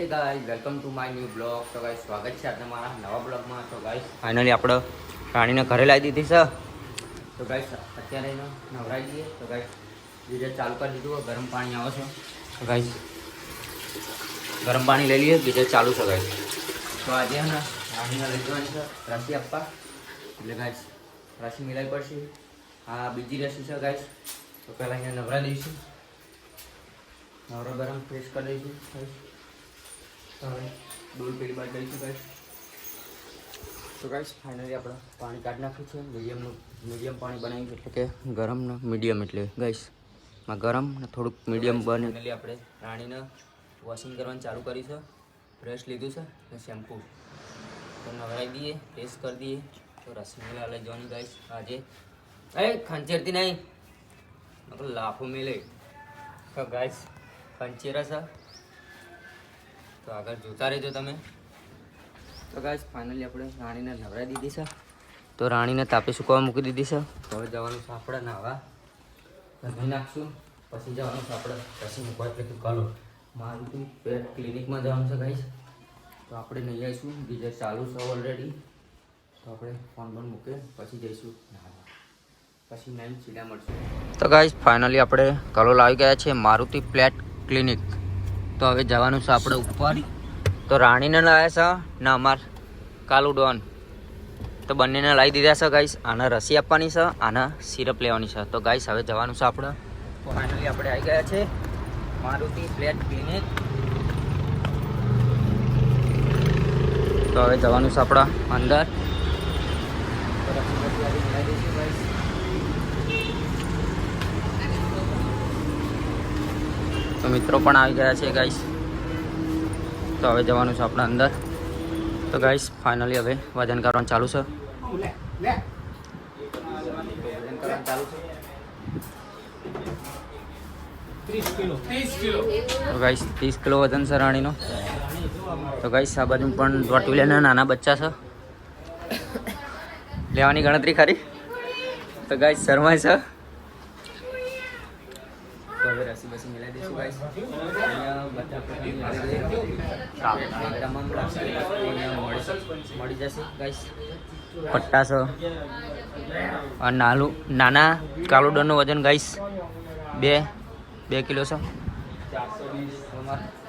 Hey guys, welcome to my new blog. તો guys સ્વાગત છે આજના મારા નવા બ્લોગમાં. તો ગાઈસ ફાઇનલી આપણે રાણીને ઘરે લાવી દીધી છે. તો ગાઈસ અત્યારે એને નવરાઈ દઈએ. તો ગાઈસ ગીઝર ચાલુ કરી દીધું. ગરમ પાણી આવે છે. તો ગાઈસ ગરમ પાણી લઈ લઈએ. ગીઝર ચાલુ છે ગાઈસ. તો આજે ને રાણીને લઈ જવાની છે રસી આપવા. એટલે ગાઈસ રસી મિલાવી પડશે. આ બીજી રસી છે ગાઈસ. તો પહેલાં અહીંયા નવરા દઈશું. નવરા ગરમ ફ્રેશ કરી દઈશું ગાઈસ. ડોલ પેલી બાદ દઈશું ગાઈસ. તો ગાઈસ ફાઇનલી આપણે પાણી કાઢી નાખ્યું છે. મીડિયમ પાણી બનાવ્યું એટલે કે ગરમ ને મીડિયમ એટલે ગાઈસ માં ગરમ ને થોડુંક મીડિયમ બને. ફાઇનલી આપણે રાણીને વોશિંગ કરવાનું ચાલુ કરી છે. બ્રશ લીધું છે ને શેમ્પૂ. તો નવરાઈ દઈએ, ફ્રેશ કરી દઈએ. તો રસી મેલા લઈ જવાની ગાઈસ. આજે ખંચેરતી નહીં લાફો મેલે. તો ગાઈસ ખંચેરા છે. તો આગળ જોતા રહેજો તમે. તો ગાઈસ ફાઇનલી આપણે રાણીને નવરાઈ દીધી છે. તો રાણીને તાપે સુકવવા મૂકી દીધી છે. તો હવે જવાનું છે આપણે નાહવા. ધોઈ નાખશું પછી જવાનું છે આપણે રસી મૂકવા એટલે કે કલો મારું પેટ ક્લિનિકમાં જવાનું છે ગાઈસ. તો આપણે નહીં આવીશું. ગીઝર ચાલુ છે ઓલરેડી. તો આપણે ફોન પણ મૂકે પછી જઈશું નાહવા. પછી નાઈન સીધા મળશું. તો ગાઈસ ફાઇનલી આપણે કલો લાવી ગયા છે મારુતિ પ્લેટ ક્લિનિક. તો હવે જવાનું છે આપણે ઉપર. તો રાણીને લાવ્યા છે ને અમાર કાલુ ડોન. તો બંનેને લાવી દીધા છે ગાઈસ. આને રસી આપવાની છે, આને સિરપ લેવાની છે. તો ગાઈસ હવે જવાનું છે આપણે. ફાઇનલી આપણે આવી ગયા છે મારુતિ પ્લેટ ક્લિનિક. તો હવે જવાનું છે આપણા અંદર. તો મિત્રો પણ આવી ગયા છે ગાઈસ. તો હવે જવાનું છે આપણા અંદર. તો ગાઈસ ફાઇનલી હવે વજન કરવાનું ચાલુ છે. તો ગાઈસ 30 કિલો વજન છે રાણીનો. તો ગાઈસ આ બાજુ પણ રોટવીલાના નાના બચ્ચા છે. લેવાની ગણતરી ખરી. તો ગાઈસ શરમાય છે. તો હવે રસી બસી મિલાવી દઈશું ગાઈસ. તમામ મળી જશે ગાઈસ. પટ્ટા છે અને નાના કાલુડરનું વજન ગાઈસ 2 કિલો છે.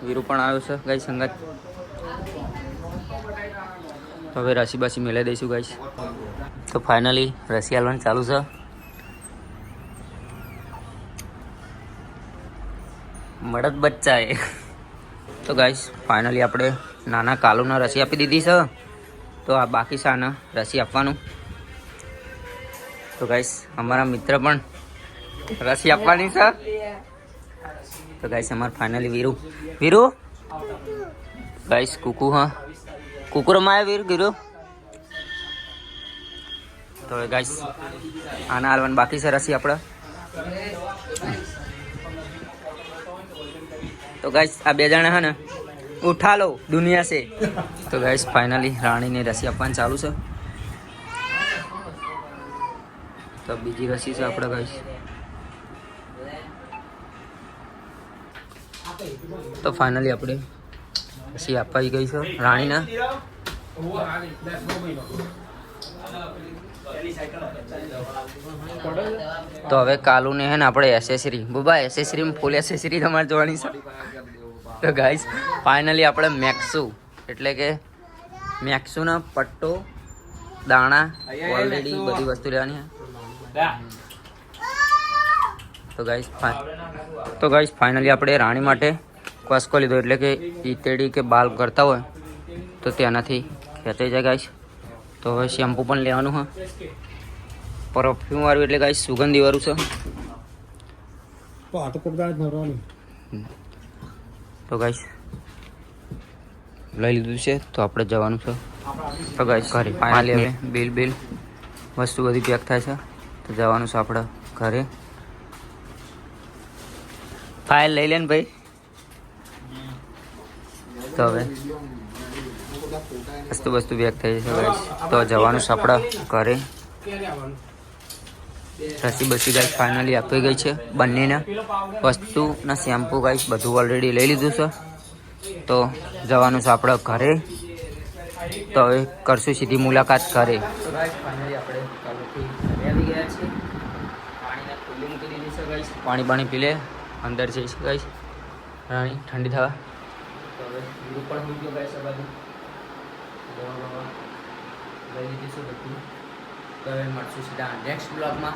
વીરુ પણ આવ્યો છે ગાઈસ સંગત. તો હવે રસી બસી મિલાવી દઈશું ગાઈસ. તો ફાઇનલી રસી હાલવાનું ચાલુ છે. મળદ બચ્ચા એ. તો ગાઈસ ફાઇનલી આપણે નાના કાલુને રસી આપી દીધી છે. તો આ બાકી છે આને રસી આપવાનું. તો ગાઈસ અમારા મિત્ર પણ રસી આપવાની છે. તો ગાઈસ અમારે ફાઇનલી વીરુ ગાઈસ કુકુ. હા કુકુરમાં આવ્યા વીરુ. તો ગાઈસ આના હાલવાનું બાકી છે રસી આપણે. તો ગાઈસ આ બે જણા હે ને ઉઠા લો દુનિયા से. તો ગાઈસ ફાઇનલી રાણીની રસી આપવાની ચાલુ છે. તો બીજી રસી છે આપણે ગાઈસ. તો ફાઇનલી આપણે રસી આપવા ગઈ છે રાણીને. તો હવે કાલુને હે ને આપણે એસેસરી બુબા એસેસરી ફૂલ એસેસરી તમારે જોવાની છે. તો ગાઈસ ફાઇનલી આપણે મેક્સુ એટલે કે મેક્સુનો પટ્ટો દાણા ઓલરેડી બધી વસ્તુ લેવાની છે. તો ગાઈસ ફાઇનલી આપણે રાણી માટે કસકો લીધો એટલે કે ઈતેડી કે બાલ કરતા હોય તો તેનાથી ખેંચાઈ જાય ગાઈસ. તો હવે શેમ્પૂ પણ લેવાનું હા. પરફ્યુમ વાળું એટલે ગાઈસ સુગંધી વાળું છે. તો ગાઈસ લઈ લીધું છે. તો આપણે જવાનું છે. તો ગાઈસ ઘરે ફાઇનલી હવે બિલ વસ્તુ બધી પેક થાય છે. તો જવાનું છે આપણે ઘરે. ફાઇલ લઈ લે ને ભાઈ. તો હવે વસ્તુ પેક થઈ જશે ગાઈસ. તો જવાનું છે આપણે ઘરે. રસી બસી ગાઈસ ફાઇનલી આપી ગઈ છે બંનેના વસ્તુના શેમ્પૂ ગાઈસ બધું ઓલરેડી લઈ લીધું છે. તો જવાનું છે આપણે ઘરે. તો હવે કરશું સીધી મુલાકાત ઘરે. તો ગાઈસ ફાઇનલી આપણે કાલથી ઘરે આવી ગયા છીએ. પાણીને ખુલ્લી મૂકી દીધી છે ગાઈસ. પાણી પી લે, અંદર જઈશ ગાઈસ રાણી ઠંડી થવા. તો હવે ગુરુ પણ હોઈ ગયો ગાઈસ. આ બાજુ લઈ લીધીશું બધું. તો હવે મળશું સીધા નેક્સ્ટ બ્લોગમાં.